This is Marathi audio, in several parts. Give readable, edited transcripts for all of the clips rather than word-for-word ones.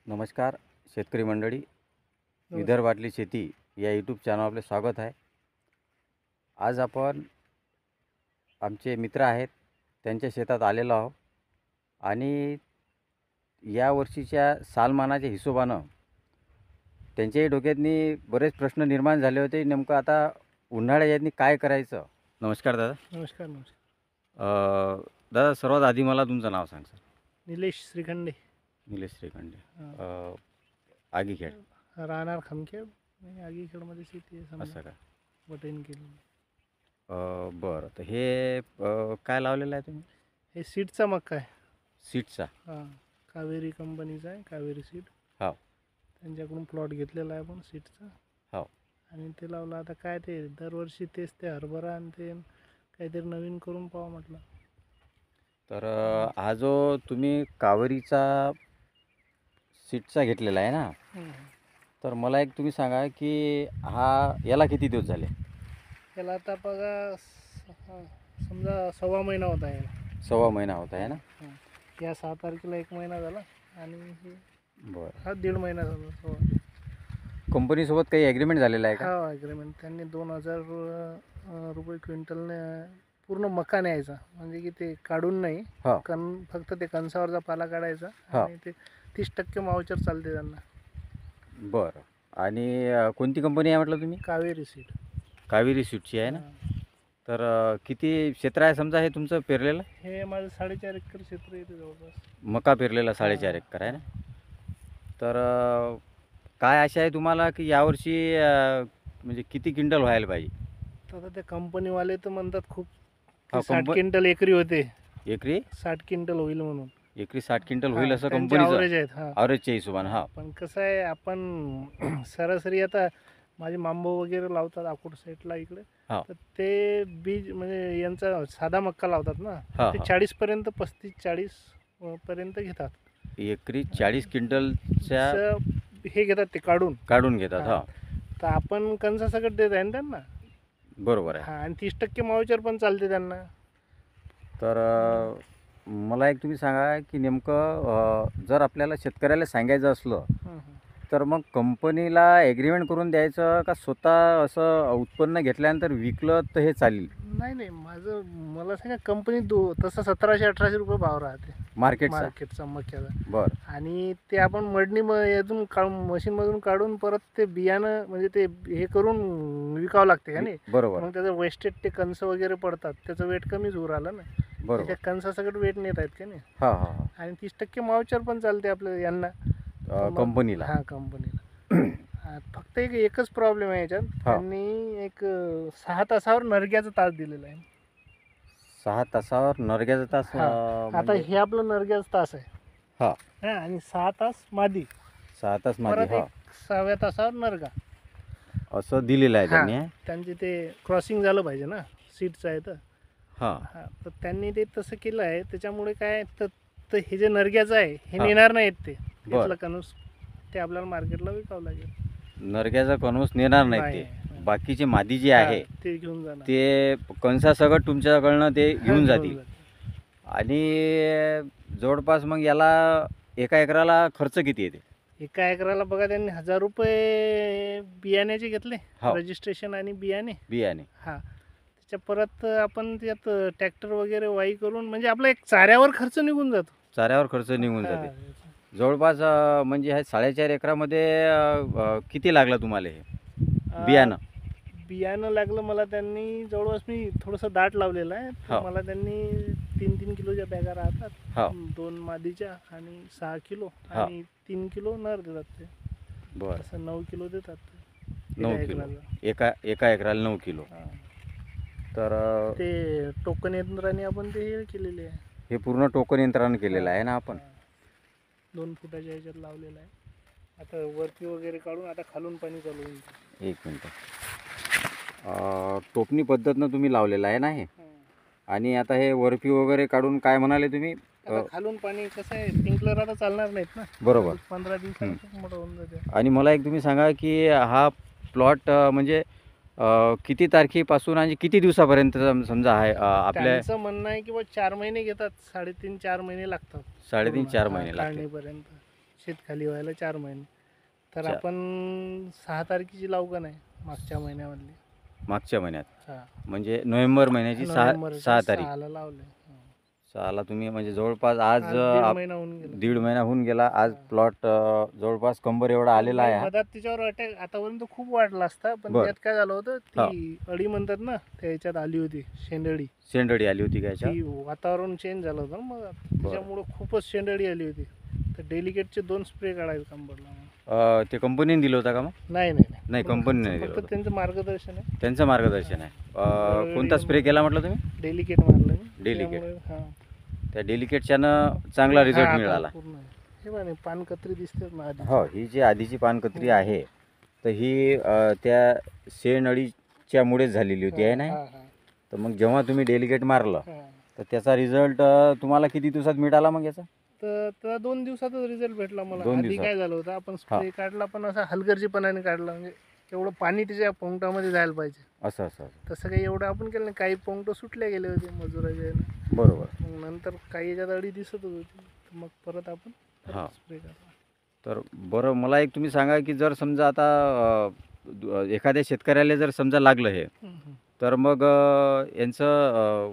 नमस्कार शेतकरी मंडळी, विदर्भातली शेती या यूट्यूब चॅनल आपले स्वागत आहे. आज आपण आमचे मित्र आहेत त्यांच्या शेतात आलेलो आहोत आणि या वर्षीच्या सालमानाच्या हिशोबानं त्यांच्याही डोक्यातनी बरेच प्रश्न निर्माण झाले होते. नेमकं आता उन्हाळ्यात काय करायचं. नमस्कार दादा. नमस्कार नमस्कार. दादा, सर्वात आधी मला तुमचं नाव सांग सर. निलेश श्रीखंडे. निलेश श्रीखंडे, आगीखेड. राहणार खामखेड आणि आगीखेडमध्ये शेती आहे असं समजा, का? बटन केलं. बरं, तर हे काय लावलेलं आहे तुम्ही? हे सीडचा मक्का आहे. सीडचा? हां, कावेरी कंपनीचा आहे, कावेरी सीड. हो. त्यांच्याकडून प्लॉट घेतलेला आहे पण सीडचा. हो. आणि ते लावलं. आता काय ते दरवर्षी तेच ते हरभरा आणि ते काहीतरी नवीन करून पाहावं म्हटलं. तर हा जो तुम्ही कावेरीचा सीडचा घेतलेला आहे ना, तर मला एक तुम्ही सांगा की याला किती दिवस झाले? त्याला आता बघा समजा 1.25 महिना होता आहे. 1.25 महिना होता आहे ना? या 6 तारखेला 1 महिना झाला आणि हे बरं. हा 1.5 महिना झाला. कंपनीसोबत काही ॲग्रीमेंट झालेला आहे का? हा, ॲग्रीमेंट. त्यांनी 2000 रुपये क्विंटलने पूर्ण मका न्यायचा, म्हणजे की ते काढून नाही, हो. फक्त ते कणसावरचा पाला काढायचा आणि ते 30% मावचर चालते त्यांना. बरं. आणि कोणती कंपनी आहे म्हटलं तुम्ही? कावेरी सीड. कावेरी सीडची आहे ना? तर किती क्षेत्र आहे समजा हे तुमचं पेरलेलं? हे माझं 4.5 एकर क्षेत्र येते जवळपास. मका पेरलेला 4.5 एकर आहे ना? तर काय आशा आहे तुम्हाला की यावर्षी म्हणजे किती क्विंटल व्हायला पाहिजे? तर आता ते कंपनीवाले तर म्हणतात खूप, हा, 60 क्विंटल एकरी होते. एकरी 60 क्विंटल होईल म्हणून. एकरी 60 क्विंटल होईल असं त्यांचे कंपनीचं ॲव्हरेज आहेत. हां, ॲव्हरेजच्या हिशोबानं. हा. पण कसं आहे, आपण सरासरी आता माझे मांबो वगैरे लावतात अकोट साईडला इकडे, हा. तर ते बीज म्हणजे यांचा साधा मक्का लावतात ना, हा, ते हा. 40पर्यंत 35-40 पर्यंत घेतात. एकरी 40 क्विंटलच्या असं हे घेतात ते काढून घेतात. हा. हा, तर आपण कणसासकट देत आहे ना त्यांना. बरोबर आहे. हा, आणि 30% मावचर पण चालते त्यांना. तर मला एक तुम्ही सांगा की नेमकं जर आपल्याला शेतकऱ्याला सांगायचं असलं तर मग कंपनीला ॲग्रीमेंट करून द्यायचं का स्वतः असं उत्पन्न घेतल्यानंतर विकलं तर हे चालेल? नाही, मला सांगा, कंपनी तसं 1700-1800 रुपये भाव राहते मार्केटचा मक्याचा. बरं. आणि ते आपण मडणी यातून मशीनमधून काढून परत ते बियाणं म्हणजे ते हे करून विकावं लागते का नाही. बरोबर. मग त्याचं वेस्टेज ते कणस वगैरे पडतात, त्याचं वेट कमीच होऊ राहिलं ना. बरोबर. त्या कणसासकट वेट नेत आहेत का नाही. हा, हा. आणि 30% मावचर पण चालते आपल्या यांना, कंपनीला. हा, कंपनीला. फक्त एकच प्रॉब्लेम आहे याच्यात. त्यांनी एक 6 तासावर नरग्याचा तास दिलेला आहे. 6 तासावर नरग्याचा तास? आता हे आपलं नरग्याचा तास आहे. हा. आणि 6 तास मादी. 6 तास परत माझी. हा, 6व्या तासावर नरगा. असं दिलेलं आहे त्यांनी. त्यांचे ते क्रॉसिंग झालं पाहिजे ना, सीटचं आहे तर. हा. तर त्यांनी ते तसं केलं आहे. त्याच्यामुळे काय तर हे जे नरग्याचं आहे हे नेणार नाहीत ते. घेतलं कणूस ते आपल्याला मार्केटला विकावं लागेल. नरग्याचा कणूस नेणार नाही ते. बाकीचे मादी जे आहे ते घेऊन जाणार, ते कणसासकट तुमच्याकडनं ते घेऊन जातील. आणि जवळपास मग याला एका एकराला खर्च किती येते? एका एकराला बघा, त्यांनी 1000 रुपये बियाण्याचे घेतले, रजिस्ट्रेशन आणि बियाणे. हा, त्याच्या परत आपण त्यात ट्रॅक्टर वगैरे वाई करून, म्हणजे आपला एक चाऱ्यावर खर्च निघून जातो. चाऱ्यावर खर्च निघून जाते. जवळपास म्हणजे हे 4.5 एकरामध्ये किती लागलं तुम्हाला हे बियाणं लागलं मला. त्यांनी जवळपास, मी थोडंसं दाट लावलेलं आहे, मला त्यांनी 3-3 किलोच्या बॅगा राहतात. 2 मादीच्या आणि 6 किलो आणि 3 किलो नर देतात ते. बरं. असं 9 किलो देतात. 9 किलो एका एकराला 9 किलो. तर ते टोकन यंत्राने आपण ते हे केलेले आहे. हे पूर्ण टोकन यंत्राने केलेलं आहे ना आपण? 2 फुटाच्या ह्याच्यात लावलेलं आहे. आता वरती वगैरे काढून आता खालून पाणी चालू होईल. 1 मिनटं. टोपणी पद्धतनं तुम्ही लावलेलं आहे ना हे? आणि आता हे वरफी वगैरे काढून काय म्हणाले तुम्ही? खालून पाणी कसं आहे, स्प्रिंकलर आता चालणार नाहीत ना. बरोबर. 15 दिवसांनी मोठं होऊन जाते. आणि मला एक तुम्ही सांगा की हा प्लॉट म्हणजे किती तारखेपासून आणि किती दिवसापर्यंत समजा आहे आपल्या? त्यांचं म्हणणं आहे की 4 महिने घेतात, 3.5-4 महिने लागतात. 3.5-4 महिने लागतात. काढणीपर्यंत शेत खाली व्हायला 4 महिने. तर चा- आपण 6 तारखेची लागवण आहे मागच्या महिन्यामधली. मागच्या महिन्यात हा. म्हणजे नोव्हेंबर महिन्याची नोव्हेंबरच्या 6 तारीख. 6ला लावलंय. 6ला तुम्ही म्हणजे जवळपास आज आज दीड महिना होऊन गेला. दीड महिना होऊन गेला. आज हा. प्लॉट जवळपास कंबर एवढा आलेला आहे हा. मधात तिच्यावर अटॅक आतापर्यंत खूप वाढला असता, पण बरं. त्यात काय झालं होतं, हा. ती अळी म्हणतात ना, त्या ह्याच्यात आली होती शेंडळी. शेंडडी आली होती का याच्यात? ती वातावरण चेंज झालं होतं ना, मग त्याच्यामुळे खूपच शेंडळी आली होती. तर डेलिकेटचे 2 स्प्रे काढायचं काम पडलं आम्हाला. ते कंपनीने दिलं होतं का मग? नाही नाही नाही, कंपनीने नाही दिलं फक्त होतं. त्यांचं मार्गदर्शन आहे. त्यांचं मार्गदर्शन आहे. कोणता स्प्रे केला म्हटलं तुम्ही? डेलिकेट मारलं मी. डेलिकेट. त्यामुळे, हा. त्या डेलिकेटच्यानं चांगला रिझल्ट हा, आता मिळाला. पूर्ण आहे. हे बघा नाही, पानकत्री दिसते ना आधी. हो, ही जी आधीची पानकत्री आहे तर ही त्या शेंडअळीच्या मुळेच झालेली होती आहे ना. हा, हा, तर मग जेव्हा तुम्ही डेलिकेट मारलं हा. तर त्याचा रिझल्ट तुम्हाला किती दिवसात मिळाला मग याचा? तर त्याला 2 दिवसातच रिझल्ट भेटला मला. 2 आधी दिवसात? काय झालं होतं, आपण स्प्रे काढला पण असा हलगर्जीपणाने काढला, म्हणजे एवढं पाणी त्याच्या पोंगटामध्ये जायला पाहिजे असं असं असं. तसं काही एवढं आपण केलं नाही. काही पोंगट सुटले गेले होते मजुराच्या यानं. बरोबर. मग नंतर काही याच्यात अळी दिसत होती, तर मग परत आपण हा. स्प्रे काढला. तर बरं, मला एक तुम्ही सांगा की जर समजा आता एखाद्या शेतकऱ्याला जर समजा लागलं हे, तर मग यांचं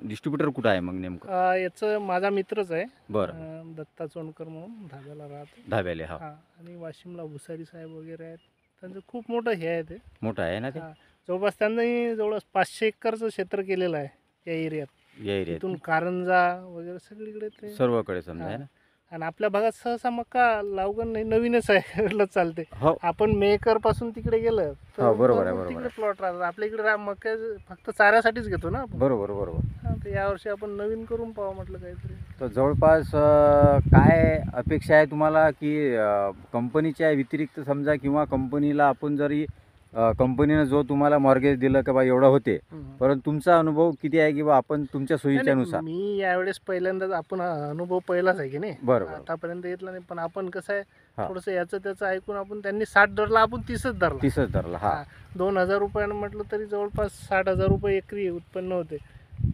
डिस्ट्रीब्युटर कुठं आहे मग नेमकं? याचं माझा मित्रच आहे, बरं. दत्ता चोंडकर म्हणून, धाब्याला राहतो. धाब्याले. हा, हा. आणि वाशिमला भुसारी साहेब वगैरे आहेत. त्यांचं खूप मोठं हे आहे ते. मोठं आहे ना ते हा. जवळपास त्यांनी जवळपास 500 एकरचं क्षेत्र केलेलं आहे या एरियात. या एरियात इथून कारंजा वगैरे सगळीकडे ते. सर्वकडे समजा आहे हा. ना. आणि आपल्या भागात सहसा मका लावगण नाही, नवीनच आहे. चालते. हो, आपण मेकर पासून तिकडे गेलं तर हो, बरोबर आहे, भरपूर बरोबर तिकडे आहे. प्लॉट राहतात. आपल्या इकडे मका फक्त चाऱ्यासाठीच घेतो ना आपण. बरोबर बरोबर. हा, तर यावर्षी आपण नवीन करून पाहावं म्हटलं काहीतरी. तर जवळपास काय अपेक्षा आहे तुम्हाला की कंपनीच्या व्यतिरिक्त समजा, किंवा कंपनीला आपण जरी कंपनीनं जो तुम्हाला मॉर्गेज दिलं की बा एवढं होते, परंतु तुमचा अनुभव किती आहे की बा आपण तुमच्या नाही, सोयीच्यानुसार? मी यावेळेस पहिल्यांदाच, आपण अनुभव पहिलाच आहे की नाही, बरोबर. आतापर्यंत येतला नाही. पण आपण कसं आहे, हा. थोडंसं याचं त्याचं ऐकून आपण, त्यांनी 60 धरला, आपण 30च धरला. 30च धरला. हा. 2,000 रुपयानं म्हटलं तरी जवळपास 60,000 रुपये एकरी उत्पन्न होते.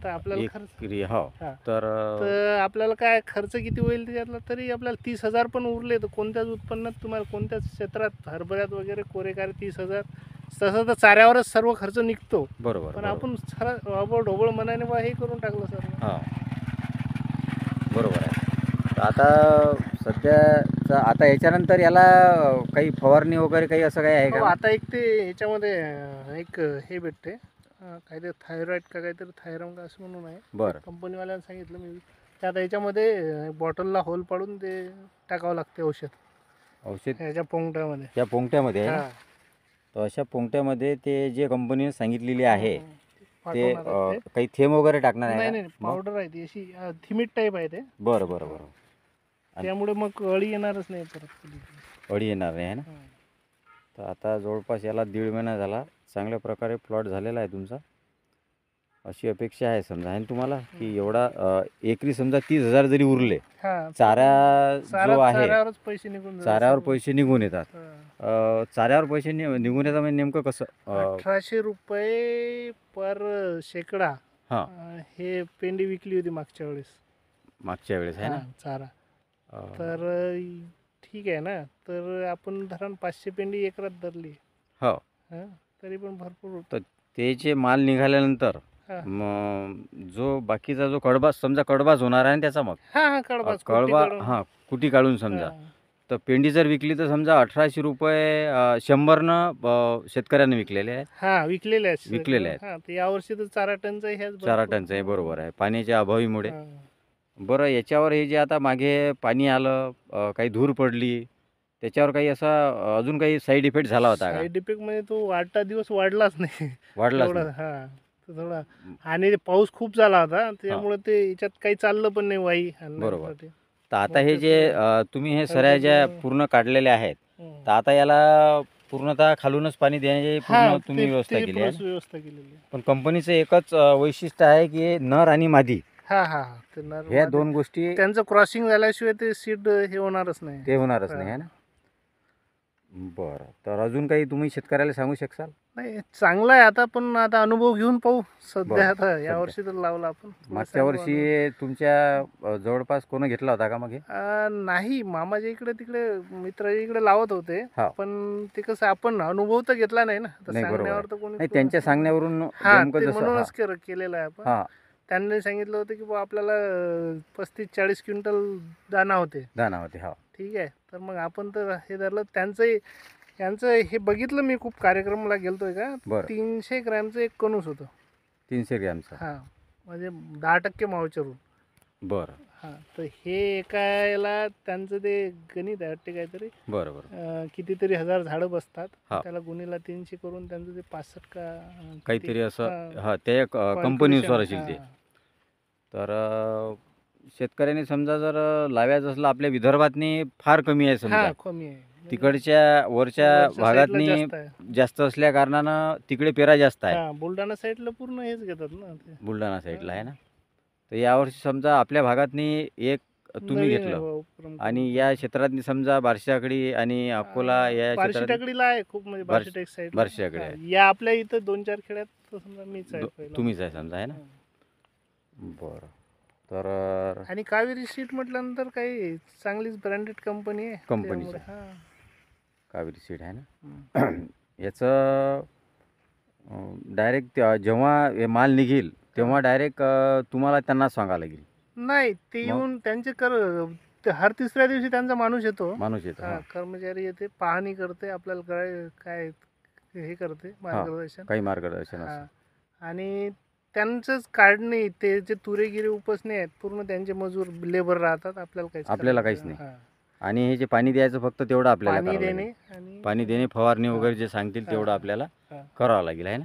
तर आपल्याला खर्च, एकरी. हो. हा. तर तर आपल्याला काय खर्च किती होईल त्याच्यातला, तरी आपल्याला 30,000 पण उरले. तर कोणत्याच उत्पन्नात तुम्हाला, कोणत्याच क्षेत्रात, हरभऱ्यात वगैरे कोरेकार 30,000, तसं तर चाऱ्यावरच सर्व खर्च निघतो. बरोबर. पण बरोबर. आपण ढोबळ ढोबळ मनाने बा हे करून टाकलं सर. हा, बरोबर आहे. तर आता सध्याचा, आता याच्यानंतर याला काही फवारणी वगैरे काही असं काही आहे हो, का? आता एक ते ह्याच्यामध्ये एक हे भेटते, काहीतरी थायरॉइड का काहीतरी थायरॉम का असं म्हणून आहे. बरं. कंपनीवाल्यानं सांगितलं मी. त्या आता याच्यामध्ये बॉटलला होल पाडून ते टाकावं लागते औषध औषध ह्याच्या पोंगटामध्ये. त्या पोंगट्यामध्ये आहे ना? हा. तर अशा पोंगट्यामध्ये ते जे कंपनीने सांगितलेली आहे ते पाठवणार आहेत ते. काही थेंब वगैरे टाकणार आहे नाही का? नाही, मग? पावडर आहे ती, अशी थिमिट टाईप आहे ते. बरं बरं बरं. आणि- त्यामुळे मग अळी येणारच नाही परत कधी. अळी येणार नाही आहे ना. हा. तर आता जवळपास याला 1.5 महिना झाला, चांगल्या प्रकारे प्लॉट झालेला आहे तुमचा, अशी अपेक्षा आहे समजा. आणि तुम्हाला की एवढा एकरी समजा 30,000 जरी उरले, हा. चारा जो आहे चाऱ्यावरच पैसे निघून जातात. चाऱ्यावर पैसे निघून येतात. हा. चाऱ्यावर पैसे निघून येतात म्हणजे नेमकं कसं? 1800 रुपये पर शेकडा. हां. हे पेंडी विकली होती मागच्या वेळेस. मागच्या वेळेस आहे ना. हा, चारा. अं, तर ठीक आहे ना. तर आपण धरण 500 पेंडी एकरात धरली. हो. हा, तरी पण भरपूर होतं. ते जे माल निघाल्यानंतर हा. मग जो बाकीचा जो कडबा समजा कडबाच होणार आहे ना त्याचा, मग हा, कडबाच कळबा, हां, कुटी काढून समजा. तर पेंडी जर विकली तर समजा 1800 रुपये 100नं शेतकऱ्यांना विकलेले आहेत. हा, विकलेले आहेत. विकलेले आहेत. हा, तर यावर्षी तर चारा टनचा ह्याच चारा भरपूर. टनचं आहे. बरोबर आहे, पाण्याच्या अभावीमुळे. हा. बरं, याच्यावर हे जे आता मागे पाणी आलं, काही धूर पडली, त्याच्यावर काही असा अजून काही साईड इफेक्ट झाला होता का? साईड इफेक्ट मध्ये तो 8 दिवस वाढलाच नाही. वाढलाच तेवढा. नाही. हा, तर थोडा. आणि ते पाऊस खूप झाला होता, त्यामुळे ते याच्यात काही चाललं पण नाही वाई आणण्यासाठी. तर आता हे जे तुम्ही हे सऱ्या ज्या पूर्ण काढलेल्या आहेत, तर आता याला पूर्णतः खालूनच पाणी देण्याची पूर्ण तुम्ही व्यवस्था केली आहे ना? व्यवस्था केलेली आहे. पण कंपनीचं एकच वैशिष्ट्य आहे की नर आणि मादी हा हा हा. ते नर ह्या मादी. 2 गोष्टी त्यांचं क्रॉसिंग झाल्याशिवाय ते सीड हे होणारच नाही. ते होणारच हा. नाही आहे ना. बरं. तर अजून काही तुम्ही शेतकऱ्याला सांगू शकाल? नाही चांगलं आहे आता, पण आता अनुभव घेऊन पाहू बरं, सध्या. आता सध्या. यावर्षी तर लावला आपण. पुढे मागच्या सांगू अनुभव. वर्षी तुमच्या जवळपास कोणी घेतला होता का मग हे? नाही, मामाच्या इकडे तिकडे मित्राच्या इकडे लावत होते, हा. पण ते कसं आपण अनुभव तर घेतला नाही ना. तर नाही, बरोबर आहे. सांगण्यावर तर कोणी नाही, त्यांच्या सांगण्यावरून हा, नेमकं ते जसं म्हणूनच केलेलं आहे आपण. हां, त्यांनी सांगितलं होतं की बुवा आपल्याला 35-40 क्विंटल दाना होते. दाना होते. हा, ठीक आहे, तर मग आपण तर हे धरलं. त्यांचं हे बघितलं मी, खूप कार्यक्रमाला गेलतोय का. बरं. 300 ग्रॅमचं एक कणूस होतं. 300 ग्रॅमचा. हां, म्हणजे 10% मावचरून. बरं, हां, तर हे एका याला त्यांचं ते गणित आहे वाटते काहीतरी. बरं, बरं. कितीतरी हजार झाडं बसतात. हा. त्याला गुणीला 300 करून त्यांचं ते 65 का काहीतरी असं. हां, हां, ते कंपनीनुसार असेल ते. हां. तर शेतकऱ्यांनी समजा जर लावायचं असलं, आपल्या विदर्भातनी फार कमी आहे समजा. हां, कमी आहे. तिकडच्या वरच्या वरच्या भागातनी साईडला जास्त आहे. जास्त असल्या कारणानं तिकडे पेरा जास्त आहे. हां, बुलढाणा साईडला पूर्ण हेच घेतात ना ते. बुलढाणा साईडला आहे ना. तर यावर्षी समजा आपल्या भागातनी एक तुम्ही नवीन आहे घेतलं बुवा उपक्रम. आणि या क्षेत्रातनी समजा बार्शीटाकडी आणि अकोला या क्षेत्रात बार्शीटाकडीला आहे खूप, म्हणजे बार्शीटाक साईड. बार्शीटाकडे आहे. या आपल्या इथं 2-4 खेड्यात तर समजा मीच आहे पहिला. तुम्हीच आहे समजा, आहे ना. हां. बरं. तर आणि कावेरी सीट म्हटल्यानंतर काही चांगलीच ब्रँडेड कंपनी आहे. कंपनीची. त्यामुळे हां. कावेरी सीड आहे ना. हं. याचं डायरेक्ट जेव्हा हे माल निघेल तेव्हा डायरेक्ट तुम्हाला त्यांना सांगावं लागेल. नाही, ते मग? येऊन त्यांचे ते हर तिसऱ्या दिवशी त्यांचा माणूस येतो. माणूस येतो. हां, हां. कर्मचारी येते, पाहणी करते, आपल्याला काय हे करते, मार्गदर्शन. काही मार्गदर्शन असं. हां, आणि त्यांचंच काढणे, ते जे तुरेगिरी उपसणे आहेत, पूर्ण त्यांचे मजूर लेबर राहतात. आपल्याला काहीच नाही. हां. आणि हे जे पाणी द्यायचं फक्त तेवढं आपल्याला पाणी करावं देणे लागेल. आणि पाणी देणे, फवारणी हां. वगैरे जे सांगतील तेवढं हां. आपल्याला हां. करावं लागेल, आहे ना.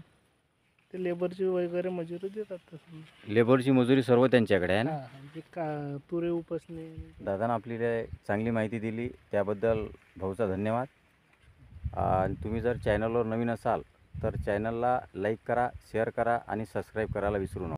ते लेबरची वगैरे मजुरी देतात तसं. लेबरची मजुरी सर्व त्यांच्याकडे आहे ना. हां, जे तुरे उपसणे. दादानं आपल्याला चांगली माहिती दिली, त्याबद्दल भाऊचा धन्यवाद. आणि तुम्ही जर चॅनलवर नवीन असाल तर चॅनलला लाईक करा, शेअर करा आणि सबस्क्राईब करायला विसरू नका.